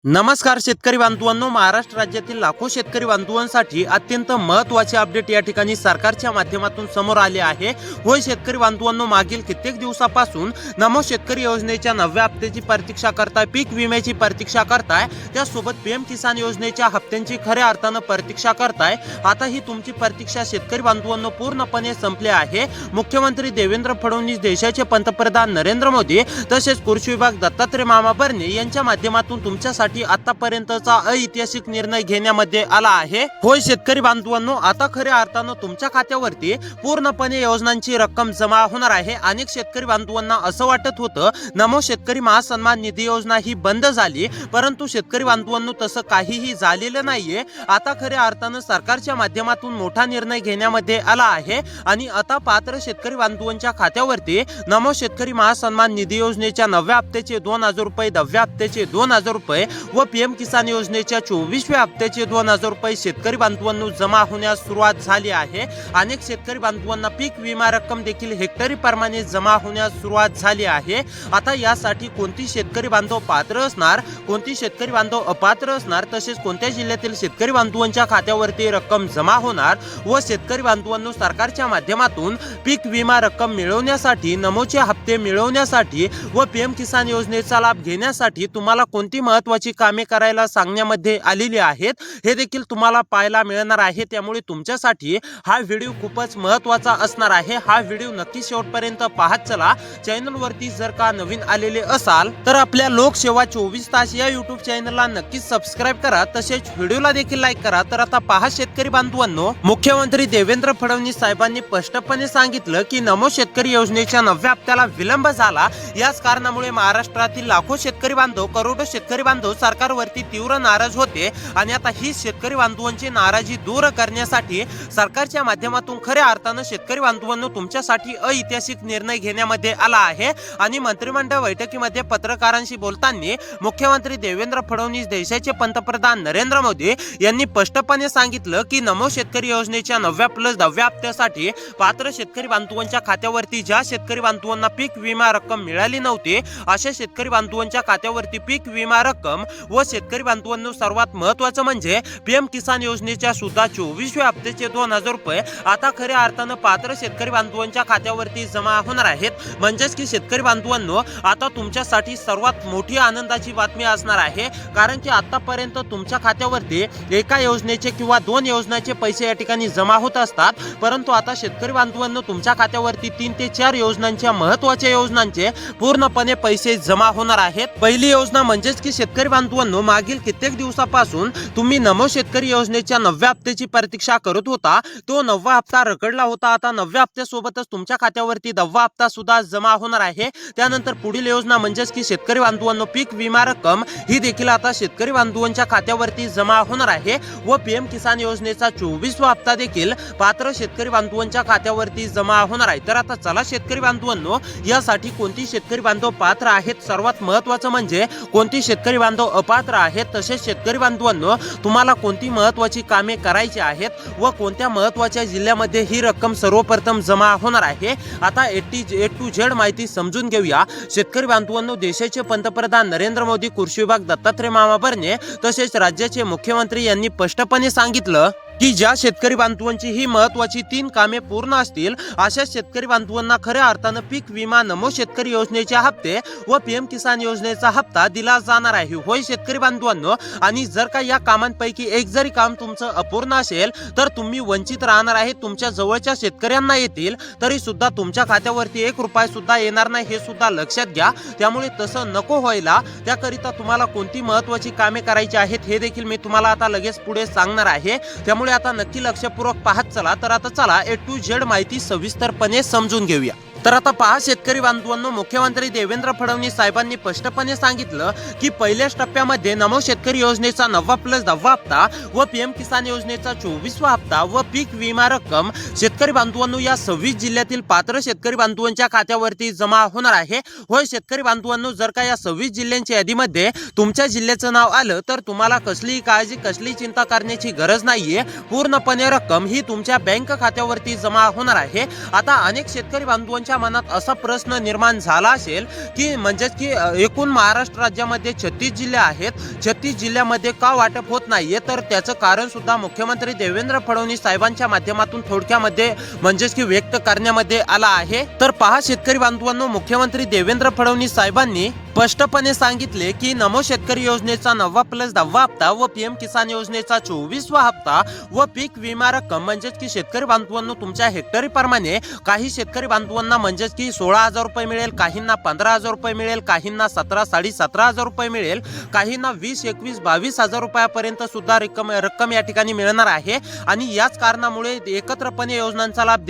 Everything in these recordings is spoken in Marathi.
नमस्कार शेतकरी बांधवांनो, महाराष्ट्र राज्यातील लाखो शेतकरी बांधवांसाठी अत्यंत महत्त्वाचे अपडेट या ठिकाणी सरकारच्या माध्यमातून समोर आले आहे। होय शेतकरी बांधवांनो, मागील कित्येक दिवसापासून नमो शेतकरी योजनेच्या 9व्या हप्त्याची प्रतीक्षा करताय, पीक विम्याची प्रतीक्षा करताय, त्यासोबत पीएम किसान योजनेच्या हप्त्यांची खऱ्या अर्थानं प्रतीक्षा करताय। आता ही तुमची प्रतीक्षा शेतकरी बांधवांनो पूर्णपणे संपली आहे। मुख्यमंत्री देवेंद्र फडणवीस, देशाचे पंतप्रधान नरेंद्र मोदी तसेच कृषी विभाग दत्तात्रय मामा भरणे यांच्या माध्यमातून तुमच्यासाठी आतापर्यंतचा ऐतिहासिक निर्णय घेण्यामध्ये आला आहे। होय शेतकरी बांधवांनो, आता खऱ्या अर्थानं तुमच्या खात्यावरती पूर्णपणे योजनांची रक्कम जमा होणार आहे। अनेक शेतकरी बांधवांना असं वाटत होतं नमो शेतकरी महासन्मान निधी योजना ही बंद झाली, परंतु शेतकरी बांधवांनो तसं काहीही झालेलं नाहीये। आता खऱ्या अर्थानं सरकारच्या माध्यमातून मोठा निर्णय घेण्यामध्ये आला आहे आणि आता पात्र शेतकरी बांधवांच्या खात्यावरती नमो शेतकरी महासन्मान निधी योजनेच्या 9व्या हप्त्याचे 2000 रुपये, 10व्या हप्त्याचे 2000 रुपये व पीएम किसान योजनेच्या 24व्या हप्त्याचे 2000 रुपये शेतकरी बांधवांनो जमा होण्यास सुरुवात झाली आहे। अनेक शेतकरी बांधवांना पीक विमा रक्कम देखील हेक्टरी प्रमाणे जमा होण्यास सुरुवात झाली आहे। आता यासाठी कोणती शेतकरी बांधव पात्र असणार, कोणती शेतकरी बांधव अपात्र असणार, तसेच कोणत्या जिल्ह्यातील शेतकरी बांधवांच्या खात्यावरती रक्कम जमा होणार व शेतकरी बांधवांनो सरकारच्या माध्यमातून पीक विमा रक्कम मिळवण्यासाठी, नमोचे हप्ते मिळवण्यासाठी व पीएम किसान योजनेचा लाभ घेण्यासाठी तुम्हाला कोणती महत्त्वाची कामे करायला सांगण्यामध्ये आलेली आहेत हे देखील तुम्हाला पाहायला मिळणार आहे। त्यामुळे तुमच्यासाठी हा व्हिडिओ खूपच महत्त्वाचा असणार आहे। हा व्हिडिओ नक्की शेवटपर्यंत पाहत चला। चॅनल वरती जर का नवीन आलेले असाल तर आपल्या लोकसेवा 24 तास या YouTube चॅनलला नक्कीच सबस्क्राइब करा, तसेच व्हिडिओला देखील लाईक करा। तर आता पहा शेतकरी बांधवांनो, मुख्यमंत्री देवेंद्र फडणवीस साहेबांनी स्पष्टपणे सांगितलं की नमो शेतकरी योजनेच्या 9व्या हप्त्याला विलंब झाला। याच कारणामुळे महाराष्ट्रातील लाखो शेतकरी बांधव, करोडो शेतकरी बांधव सरकारवरती तीव्र नाराज होते आणि आता ही शेतकरी बांधवांची नाराजी दूर करण्यासाठी सरकारच्या माध्यमातून खऱ्या अर्थानं शेतकरी बांधवांनो तुमच्यासाठी ऐतिहासिक निर्णय घेण्यामध्ये आला आहे। आणि मंत्रिमंडळ बैठकीमध्ये पत्रकारांशी बोलताना मुख्यमंत्री देवेंद्र फडणवीस, देशाचे पंतप्रधान नरेंद्र मोदी यांनी स्पष्टपणे सांगितलं की नमो शेतकरी योजनेच्या 9व्या प्लस 10व्या हप्त्यासाठी पात्र शेतकरी बांधवांच्या खात्यावरती ज्या शेतकरी बांधवांना पीक विमा रक्कम मिळाली नव्हती अशा शेतकरी बांधवांच्या खात्यावरती पीक विमा रक्कम व शेतकरी बांधवांनो सर्वात महत्त्वाचं म्हणजे पीएम किसान योजनेच्या सुद्धा 24व्या हप्त्याचे 2000 रुपये आता खऱ्या अर्थानं पात्र शेतकरी बांधवांच्या खात्यावरती जमा होणार आहेत। म्हणजेच की शेतकरी बांधवांनो आता तुमच्यासाठी सर्वात मोठी आनंदाची बातमी असणार आहे, कारण की आतापर्यंत तुमच्या खात्यावरती एका योजनेचे किंवा 2 योजनांचे पैसे या ठिकाणी जमा होत असतात, परंतु आता शेतकरी बांधवांनो तुमच्या खात्यावरती 3 ते 4 योजनांच्या, महत्त्वाच्या योजनांचे पूर्णपणे पैसे जमा होणार आहेत। पहिली योजना म्हणजेच की शेतकरी बांधवांनो, मागील कित्येक दिवसापासून तुम्ही नमो शेतकरी योजनेच्या 9व्या हप्त्याची प्रतीक्षा करत होता, तो 9वा हप्ता रखडला होता। आता 9व्या हप्त्यासोबतच तुमच्या खात्यावरती 10वा हप्ता सुद्धा जमा होणार आहे। त्यानंतर पुढील योजना म्हणजेच की शेतकरी बांधवांनो पीक विमा रक्कम ही देखील आता शेतकरी बांधवांच्या खात्यावरती जमा होणार आहे व पीएम किसान योजनेचा 24वा हप्ता देखील पात्र शेतकरी बांधवांच्या खात्यावरती जमा होणार आहे। तर आता चला शेतकरी बांधवांनो, यासाठी कोणती शेतकरी बांधव पात्र आहेत, सर्वात महत्त्वाचं म्हणजे कोणती शेतकरी बांधव अपात्र आहेत, तसेच शेतकरी बांधवांनो तुम्हाला कोणती महत्त्वाची कामे करायची आहेत व कोणत्या महत्त्वाच्या जिल्ह्यामध्ये ही रक्कम सर्वप्रथम जमा होणार आहे। आता ए टू झेड माहिती समजून घेऊया। शेतकरी बांधवांनो, देशाचे पंतप्रधान नरेंद्र मोदी, कृषी विभाग दत्तात्रय मामा भरणे तसेच राज्याचे मुख्यमंत्री यांनी स्पष्टपणे सांगितलं की ज्या शेतकरी बांधवांची ही महत्त्वाची 3 कामे पूर्ण असतील अशा शेतकरी बांधवांना खऱ्या अर्थानं पीक विमा, नमो शेतकरी योजनेचे हप्ते व पीएम किसान योजनेचा हप्ता दिला जाणार आहे। होय शेतकरी बांधवांनो, आणि जर का या कामांपैकी एक जरी काम तुमचं अपूर्ण असेल तर तुम्ही वंचित राहणार आहे। तुमच्या जवळच्या शेतकऱ्यांना येतील तरी सुद्धा तुमच्या खात्यावरती 1 रुपया सुद्धा येणार नाही, हे सुद्धा लक्षात घ्या। त्यामुळे तसं नको व्हायला, त्याकरिता तुम्हाला कोणती महत्त्वाची कामे करायची आहेत हे देखील मी तुम्हाला आता लगेच पुढे सांगणार आहे। त्यामुळे आता नक्की लक्षपूर्वक पाहत चला। तर आता चला ए टू झेड माहिती सविस्तरपणे समजून घेऊया। तर आता पहा शेतकरी बांधवांनो, मुख्यमंत्री देवेंद्र फडणवीस साहेबांनी स्पष्टपणे सांगितलं की पहिल्याच टप्प्यामध्ये नमो शेतकरी योजनेचा 9वा प्लस 10वा हप्ता व पीएम किसान योजनेचा 24वा हप्ता व पीक विमा रक्कम शेतकरी बांधवांनो या 26 जिल्ह्यातील पात्र शेतकरी बांधवांच्या खात्यावरती जमा होणार आहे। होय शेतकरी बांधवांनो, जर का या 26 जिल्ह्यांच्या यादीमध्ये तुमच्या जिल्ह्याचं नाव आलं तर तुम्हाला कसलीही काळजी, कसलीही चिंता करण्याची गरज नाहीये। पूर्णपणे रक्कम ही तुमच्या बँक खात्यावरती जमा होणार आहे। आता अनेक शेतकरी बांधवांच्या सर्वांच्या मनात असा प्रश्न निर्माण झाला असेल की म्हणजेच की एकूण महाराष्ट्र राज्यामध्ये 36 जिल्हे आहेत, 36 जिल्ह्यामध्ये का वाटप होत नाहीये, तर त्याचं कारण सुद्धा मुख्यमंत्री देवेंद्र फडणवीस साहेबांच्या माध्यमातून थोडक्यामध्ये म्हणजेच की व्यक्त करण्यामध्ये आला आहे. तर पहा शेतकरी बांधवांनो, मुख्यमंत्री देवेंद्र फडणवीस साहेबांनी स्पष्टपणे सांगितले की नमो शेतकरी योजनेचा 9+10 हप्ता व पीएम किसान योजनेचा 24वा हप्ता व पीक विमा रक्कम म्हणजेच की शेतकरी बांधवांनो तुमच्या हेक्टरी प्रमाणे काही शेतकरी बांधवांना म्हणजेच की 16,000 रुपये मिळेल, काहींना 15,000 रुपये मिळेल, काहींना 17,500 रुपये मिळेल, काहींना 20, 21, 22,000 रुपयापर्यंत सुद्धा रक्कम या ठिकाणी मिळणार आहे. आणि याच कारणामुळे एकत्रपणे योजनांचा लाभ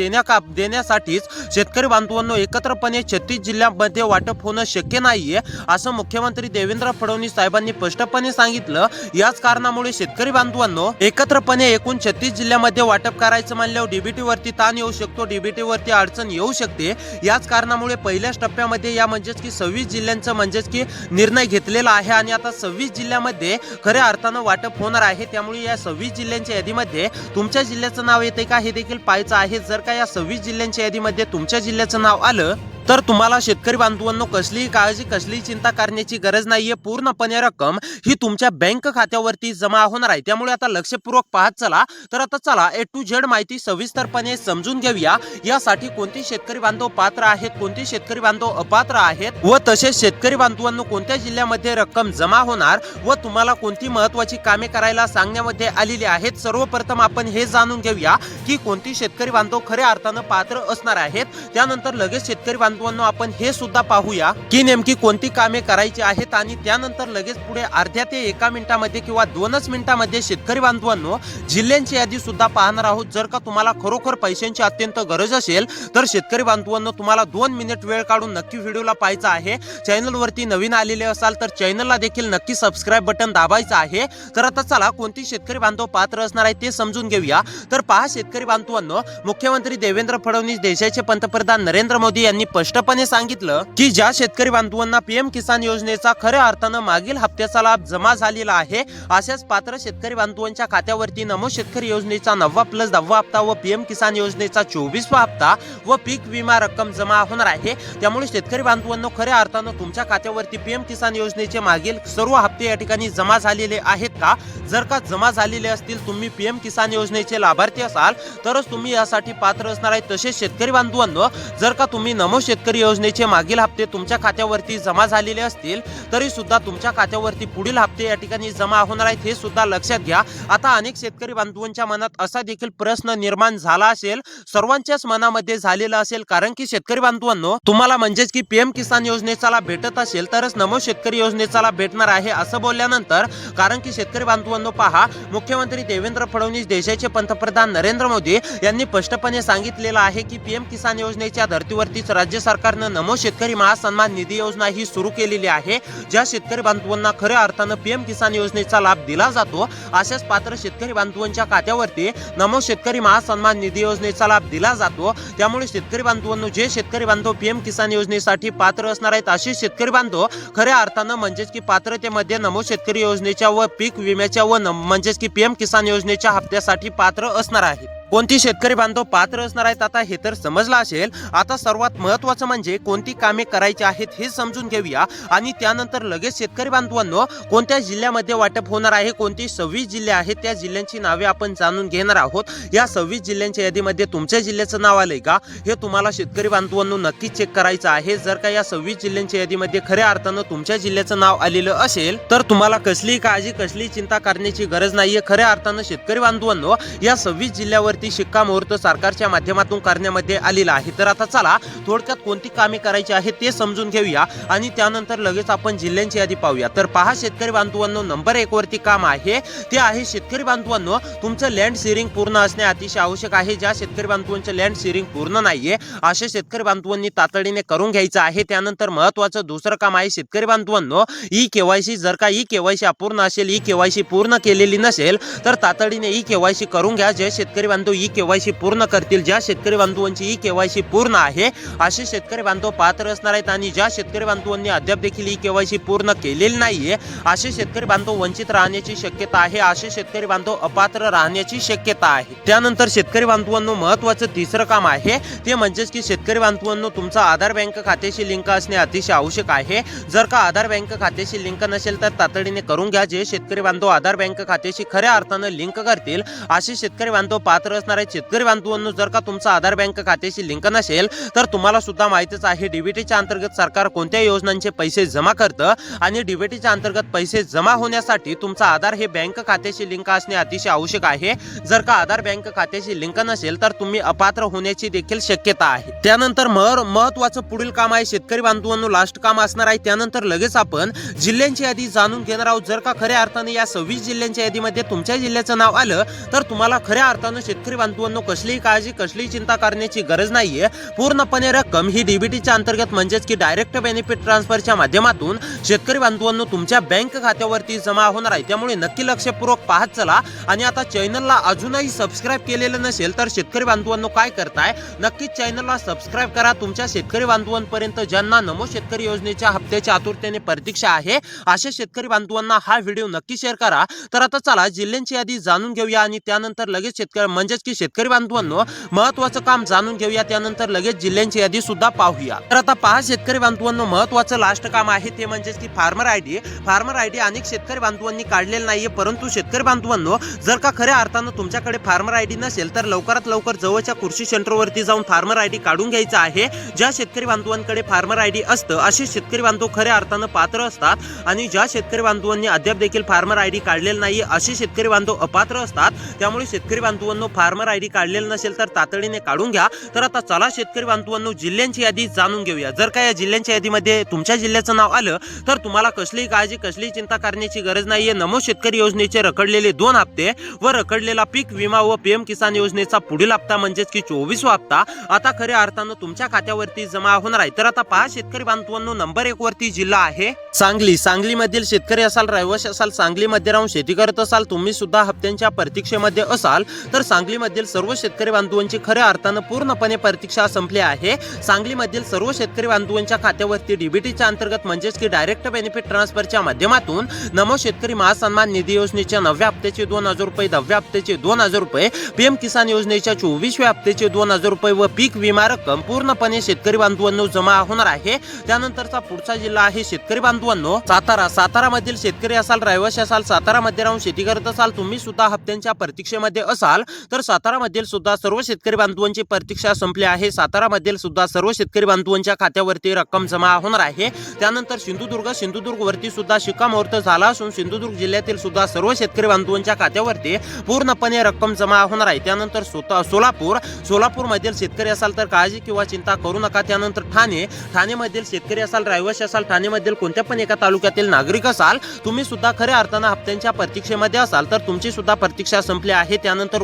देण्यासाठीच शेतकरी बांधवांनो एकत्रपणे 36 जिल्ह्यांमध्ये वाटप होणं शक्य नाहीये असं मुख्यमंत्री देवेंद्र फडणवीस साहेबांनी स्पष्टपणे सांगितलं. याच कारणामुळे शेतकरी बांधवांनो एकत्रपणे एकूण 36 जिल्ह्यामध्ये वाटप करायचं म्हणल्यावर डीबीटी वरती ताण येऊ शकतो, डीबीटी वरती अडचण येऊ शकते. याच कारणामुळे पहिल्याच टप्प्यामध्ये या म्हणजेच की 26 जिल्ह्यांचं म्हणजेच की निर्णय घेतलेला आहे आणि आता 26 जिल्ह्यामध्ये खऱ्या अर्थानं वाटप होणार आहे. त्यामुळे या 26 जिल्ह्यांच्या यादीमध्ये तुमच्या जिल्ह्याचं नाव येते का हे देखील पाहायचं आहे. जर का या 26 जिल्ह्यांच्या यादीमध्ये तुमच्या जिल्ह्याचं नाव आलं तर तुम्हाला शेतकरी बांधवांनो कसलीही काळजी, कसलीही चिंता करण्याची गरज नाहीये. पूर्णपणे रक्कम ही तुमच्या बँक खात्यावरती जमा होणार आहे. त्यामुळे आता लक्षपूर्वक पाहत चला. तर आता चला A to Z माहिती सविस्तरपणे समजून घेऊया. यासाठी कोणते शेतकरी बांधव पात्र आहेत, कोणते शेतकरी बांधव अपात्र आहेत व तसेच शेतकरी बांधवांनो कोणत्या जिल्ह्यामध्ये रक्कम जमा होणार व तुम्हाला कोणती महत्त्वाची कामे करायला सांगण्यामध्ये आलेली आहेत. सर्वप्रथम आपण हे जाणून घेऊया की कोणती शेतकरी बांधव खऱ्या अर्थानं पात्र असणार आहेत. त्यानंतर लगेच शेतकरी बांधवांनो आपण हे सुद्धा पाहूया की नेमकी कोणती कामे करायची आहेत आणि त्यानंतर लगेच पुढे अर्ध्या ते 1 मिनिटामध्ये किंवा 2च मिनिटामध्ये शेतकरी बांधवांनो जिल्ह्यांची यादी सुद्धा पाहणार आहोत. जर का तुम्हाला खरोखर पैशांची अत्यंत गरज असेल तर शेतकरी बांधवांनो तुम्हाला 2 मिनिट वेळ काढून नक्की व्हिडिओला पाहायचा आहे. चॅनल वरती नवीन आलेले असाल तर चॅनलला देखील नक्की सबस्क्राइब बटन दाबायचं आहे. तर आता चला कोणती शेतकरी बांधव पात्र असणार आहे ते समजून घेऊया. तर पहा शेतकरी बांधवांनो, मुख्यमंत्री देवेंद्र फडणवीस, देशाचे पंतप्रधान नरेंद्र मोदी यांनी स्पष्टपणे सांगितलं की ज्या शेतकरी बांधवांना पीएम किसान योजनेचा खऱ्या अर्थानं मागील हप्त्याचा लाभ जमा झालेला आहे अशाच पात्र शेतकरी बांधवांच्या खात्यावरती नमो शेतकरी योजनेचा 9+10 हप्ता व पीएम किसान योजनेचा 24वा हप्ता व पीक विमा रक्कम जमा होणार आहे. त्यामुळे शेतकरी बांधवांनो खऱ्या अर्थानं तुमच्या खात्यावरती पीएम किसान योजनेचे मागील सर्व हप्ते या ठिकाणी जमा झालेले आहेत का? जर का जमा झालेले असतील, तुम्ही पीएम किसान योजनेचे लाभार्थी असाल तरच तुम्ही यासाठी पात्र असणार आहे. तसेच शेतकरी बांधवांनो जर का तुम्ही नमो शेतकरी योजनेचे मागील हप्ते तुमच्या खात्यावरती जमा झालेले असतील तरी सुद्धा तुमच्या खात्यावरती पुढील हप्ते या ठिकाणी जमा होणार आहेत हे सुद्धा लक्षात घ्या. आता अनेक शेतकरी बांधवांच्या मनात असा देखील प्रश्न निर्माण झाला असेल, सर्वांच्याच मनामध्ये झालेला असेल, कारण की शेतकरी बांधवांनो तुम्हाला म्हणजेच की पीएम किसान योजनेचा लाभ भेटत असेल तरच नमो शेतकरी योजनेचा लाभ भेटणार आहे असं बोलल्यानंतर, कारण की शेतकरी बांधवांनो पहा मुख्यमंत्री देवेंद्र फडणवीस, देशाचे पंतप्रधान नरेंद्र मोदी यांनी स्पष्टपणे सांगितलेलं आहे की पीएम किसान योजनेच्या धर्तीवरतीच राज्य सरकारनं नमो शेतकरी महासन्मान निधी योजना ही सुरू केलेली आहे. ज्या शेतकरी बांधवांना खऱ्या अर्थानं पीएम किसान योजनेचा लाभ दिला जातो अशाच पात्र शेतकरी बांधवांच्या खात्यावरती नमो शेतकरी महासन्मान निधी योजनेचा लाभ दिला जातो. त्यामुळे शेतकरी बांधवांनो जे शेतकरी बांधव पीएम किसान योजनेसाठी पात्र असणार आहेत असे शेतकरी बांधव खऱ्या अर्थानं म्हणजेच की पात्रतेमध्ये नमो शेतकरी योजनेच्या व पीक विम्याच्या व म्हणजेच की पीएम किसान योजनेच्या हप्त्यासाठी पात्र असणार आहेत. कोणती शेतकरी बांधव पात्र असणार आहेत आता हे तर समजलं असेल. आता सर्वात महत्त्वाचं म्हणजे कोणती कामे करायची आहेत हे समजून घेऊया आणि त्यानंतर लगेच शेतकरी बांधवांनो कोणत्या जिल्ह्यामध्ये वाटप होणार आहे, कोणती 26 जिल्हे आहेत त्या जिल्ह्यांची नावे आपण जाणून घेणार आहोत. या 26 जिल्ह्यांच्या यादीमध्ये तुमच्या जिल्ह्याचं नाव आलंय का हे तुम्हाला शेतकरी बांधवांनो नक्की चेक करायचं आहे. जर का या 26 जिल्ह्यांच्या यादीमध्ये खऱ्या अर्थानं तुमच्या जिल्ह्याचं नाव आलेलं असेल तर तुम्हाला कसलीही काळजी, कसलीही चिंता करण्याची गरज नाहीये. खऱ्या अर्थानं शेतकरी बांधवांनो या 26 जिल्ह्यावरती शिक्कामोर्तब सरकारच्या माध्यमातून करण्यामध्ये आलेला आहे. तर आता चला थोडक्यात कोणती कामे करायची आहेत ते समजून घेऊया आणि त्यानंतर लगेच आपण जिल्ह्यांची यादी पाहूया. तर पहा शेतकरी बांधवांनो नंबर 1 वरती काम आहे ते आहे शेतकरी बांधवांनो तुमचं लँड शेअरिंग पूर्ण असणे अतिशय आवश्यक आहे. ज्या शेतकरी बांधवांचं लँड शेअरिंग पूर्ण नाहीये अशा शेतकरी बांधवांनी तातडीने करून घ्यायचं आहे. त्यानंतर महत्त्वाचं दुसरं काम आहे शेतकरी बांधवांनो ई केवायसी. जर का ई केवायसी अपूर्ण असेल, ई केवायसी पूर्ण केलेली नसेल तर तातडीने ई केवायसी करून घ्या. जे शेतकरी बांधव ई केवायसी पूर्ण करतील, ज्या शेतकरी बांधवांची ई केवायसी पूर्ण आहे असे शेतकरी बांधव पात्र असणार आहेत आणि ज्या शेतकरी बांधवांनी अद्याप देखील ई केवायसी पूर्ण केलेली नाहीये असे शेतकरी बांधव वंचित राहण्याची शक्यता आहे, असे शेतकरी बांधव अपात्र राहण्याची शक्यता आहे। त्यानंतर शेतकरी बांधवांनो महत्त्वाचं तिसरं काम आहे ते म्हणजेच की शेतकरी बांधवांनो तुमचा आधार बँक खात्याशी लिंक असणे अतिशय आवश्यक आहे। जर का आधार बँक खात्याशी लिंक नसेल तर तातडीने करून घ्या। जे शेतकरी बांधव आधार बँक खात्याशी खऱ्या अर्थाने लिंक करतील असे शेतकरी बांधव पात्र असणार आहेत। शेतकरी बांधवांनो जर का तुमचा आधार बँक खात्याशी लिंक नसेल तर तुम्हाला सुद्धा माहितीच आहे डीबीटीच्या अंतर्गत सरकार कोणत्या योजनांचे पैसे जमा करतं आणि डीबीटीच्या अंतर्गत पैसे जमा होण्यासाठी तुमचा आधार हे बँक खात्याशी लिंक असणे अतिशय आवश्यक आहे। जर का आधार बँक खात्याशी लिंक नसेल तर तुम्ही अपात्र होण्याची देखील शक्यता आहे। त्यानंतर महत्त्वाचं पुढील काम आहे शेतकरी बांधवांनो लास्ट काम असणार आहे। त्यानंतर लगेच आपण जिल्ह्यांची यादी जाणून घेणार आहोत। जर का खऱ्या अर्थाने या 26 जिल्ह्यांच्या यादीमध्ये तुमच्या जिल्ह्याचं नाव आलं तर तुम्हाला खऱ्या अर्थाने शेतकरी बांधवांनो कसलीही काळजी कसलीही चिंता करण्याची गरज नाहीये। पूर्णपणे रक्कम ही डीबीटीच्या अंतर्गत म्हणजेच की डायरेक्ट बेनिफिट ट्रान्सफरच्या माध्यमातून शेतकरी बांधवांनो तुमच्या बँक खात्यावरती जमा होणार आहे। त्यामुळे नक्की लक्षपूर्वक पाहत चला आणि आता चॅनलला अजूनही सबस्क्राइब केलेलं नसेल तर शेतकरी बांधवांनो काय करताय नक्कीच चॅनलला सबस्क्राइब करा। तुमच्या शेतकरी बांधवांपर्यंत ज्यांना नमो शेतकरी योजनेच्या हप्त्याची आतुरतेने प्रतीक्षा आहे अशा शेतकरी बांधवांना हा व्हिडिओ नक्की शेअर करा। तर आता चला जिल्ह्यांची यादी जाणून घेऊया आणि त्यानंतर लगेच शेतकरी म्हणजेच की शेतकरी बांधवांनो महत्त्वाचं काम जाणून घेऊया, त्यानंतर लगेच जिल्ह्यांची यादी सुद्धा पाहूया। तर आता पहा शेतकरी बांधवांनो महत्त्वाचं लास्ट काम आहे ते म्हणजेच की फार्मर आयडी अनेक शेतकरी बांधवांनी काढलेलं नाहीये, परंतु शेतकरी बांधवांनो जर का खऱ्या अर्थानं तुमच्याकडे फार्मर आयडी नसेल तर लवकरात लवकर जवळच्या कृषी सेंटरवरती जाऊन फार्मर आयडी काढून घ्यायचा आहे। ज्या शेतकरी बांधवांकडे फार्मर आयडी असतं असे शेतकरी बांधव खऱ्या अर्थानं पात्र असतात आणि ज्या शेतकरी बांधवांनी अद्याप देखील फार्मर आयडी काढलेलं नाहीये असे शेतकरी बांधव अपात्र असतात। त्यामुळे शेतकरी बांधवांनो फार्मर आयडी काढलेलं नसेल तर तातडीने काढून घ्या। तर आता चला शेतकरी बांधवांनो जिल्ह्यांची यादी जाणून घेऊया। जर का या जिल्ह्यांच्या यादीमध्ये तुमच्या जिल्ह्याचं नाव आलं तर तुम्हाला कसलीही काळजी कसलीही चिंता करण्याची गरज नाहीये। नमो शेतकरी योजनेचे रखडलेले 2 हप्ते व रखडलेला पीक विमा व पीएम किसान योजनेचा पुढील हप्ता म्हणजेच की 24वा हप्ता आता खऱ्या अर्थानं तुमच्या खात्यावरती जमा होणार आहे। तर आता पहा शेतकरी बांधवांनो नंबर 1 वरती जिल्हा आहे सांगलीमधील शेतकरी असाल रहिवासी असाल सांगलीमध्ये राहून शेती करत असाल तुम्ही सुद्धा हप्त्यांच्या प्रतीक्षेमध्ये असाल तर सांगलीमधील सर्व शेतकरी बांधवांची खऱ्या अर्थानं पूर्णपणे प्रतीक्षा संपली आहे। सांगलीमधील सर्व शेतकरी बांधवांच्या खात्यावरती डीबीटीच्या अंतर्गत म्हणजेच की डायरेक्ट बेनिफिट ट्रान्सफरच्या माध्यमातून नमो शेतकरी महासन्मान निधी योजनेच्या 9व्या हप्त्याचे 2000 रुपये 10व्या हप्त्याचे 2000 रुपये पीएम किसान योजनेच्या 24व्या हप्त्याचे 2000 रुपये व पीक विमा रक्कम पूर्णपणे शेतकरी बांधवांनो जमा होणार आहे। त्यानंतरचा पुढचा जिल्हा आहे शेतकरी बांधवांनो सातारामधील शेतकरी असाल रहिवासी असाल सातारामध्ये राहून शेती करत असाल तुम्ही सुद्धा हप्त्यांच्या प्रतीक्षेमध्ये असाल तर सातारामधील सुद्धा सर्व शेतकरी बांधवांची प्रतीक्षा संपली आहे। सातारामधील सुद्धा सर्व शेतकरी बांधवांच्या खात्यावरती रक्कम जमा होणार आहे। त्यानंतर सिंधुदुर्ग वरती सुद्धा शिक्कामोर्तब झाला असून सिंधुदुर्ग जिल्ह्यातील सुद्धा सर्व शेतकरी बांधवांच्या खात्यावरती पूर्णपणे रक्कम जमा होणार आहे। त्यानंतर सोलापूर मधील शेतकरी असाल तर काळजी किंवा चिंता करू नका। त्यानंतर ठाणेमधील शेतकरी असाल रहिवासी असाल ठाणेमधील कोणत्या पण एका तालुक्यातील नागरिक असाल तुम्ही सुद्धा खऱ्या अर्थानं हप्त्यांच्या प्रतीक्षेमध्ये असाल तर तुमची सुद्धा प्रतीक्षा संपली आहे। त्यानंतर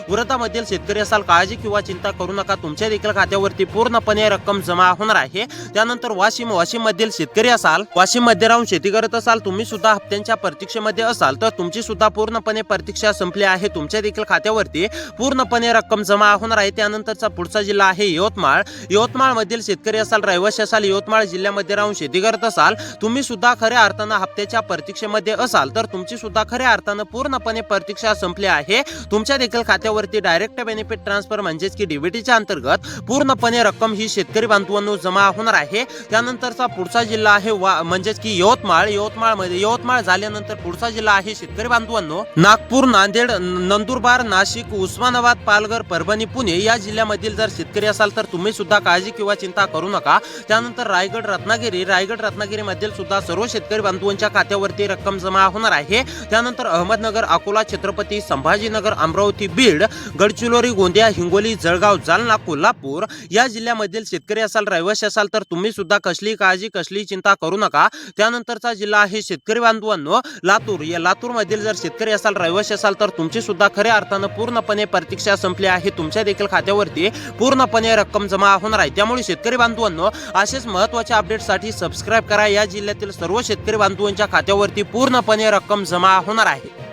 वर्धामधील शेतकरी असाल काळजी किंवा चिंता करू नका तुमच्या देखील खात्यावरती पूर्णपणे रक्कम जमा होणार आहे। त्यानंतर वाशिम मधील शेतकरी असाल वाशिम मध्ये राहून शेती करत असाल तुम्ही सुद्धा हप्त्यांच्या प्रतीक्षेमध्ये असाल तर तुमची सुद्धा पूर्णपणे प्रतीक्षा संपली आहे। तुमच्या देखील खात्यावरती पूर्णपणे रक्कम जमा होणार आहे। त्यानंतरचा पुढचा जिल्हा आहे यवतमाळ मधील शेतकरी असाल रहिवासी असाल यवतमाळ जिल्ह्यामध्ये राहून शेती करत असाल तुम्ही सुद्धा खऱ्या अर्थानं हप्त्याच्या प्रतीक्षेमध्ये असाल तर तुमची सुद्धा खऱ्या अर्थानं पूर्णपणे प्रतीक्षा संपली आहे। तुमच्या देखील खात्यावरती डायरेक्ट बेनिफिट ट्रान्सफर म्हणजेच की डीबीटीच्या अंतर्गत पूर्णपणे रक्कम ही शेतकरी बांधवांनो जमा होणार आहे। त्यानंतरचा पुढचा जिल्हा आहे म्हणजेच की यवतमाळ झाल्यानंतर पुढचा जिल्हा आहे शेतकरी बांधवांनो नागपूर नांदेड नंदुरबार नाशिक उस्मानाबाद पालघर परभणी पुणे या जिल्ह्यामधील जर शेतकरी असाल तर तुम्ही सुद्धा काळजी किंवा चिंता करू नका। त्यानंतर रायगड रत्नागिरी मधील सुद्धा सर्व शेतकरी बांधवांच्या खात्यावरती रक्कम जमा होणार आहे। त्यानंतर अहमदनगर अकोला छत्रपती संभाजीनगर अमरावती बीड गडचिरोली गोंदिया हिंगोली जळगाव जालना कोल्हापूर या जिल्ह्यामधील शेतकरी असाल रहिवासी असाल तर तुम्ही सुद्धा कसली काळजी कसली चिंता करू नका। त्यानंतरचा जिल्हा आहे शेतकरी बांधवांनो लातूर मधील जर शेतकरी असाल रहिवासी असाल तर तुमची सुद्धा खऱ्या अर्थानं पूर्णपणे प्रतीक्षा संपली आहे। तुमच्या देखील खात्यावरती पूर्णपणे रक्कम जमा होणार आहे। त्यामुळे शेतकरी बांधवांनो असेच महत्त्वाच्या अपडेटसाठी सबस्क्राइब करा। या जिल्ह्यातील सर्व शेतकरी बांधवांच्या खात्यावरती पूर्णपणे रक्कम जमा होणार आहे।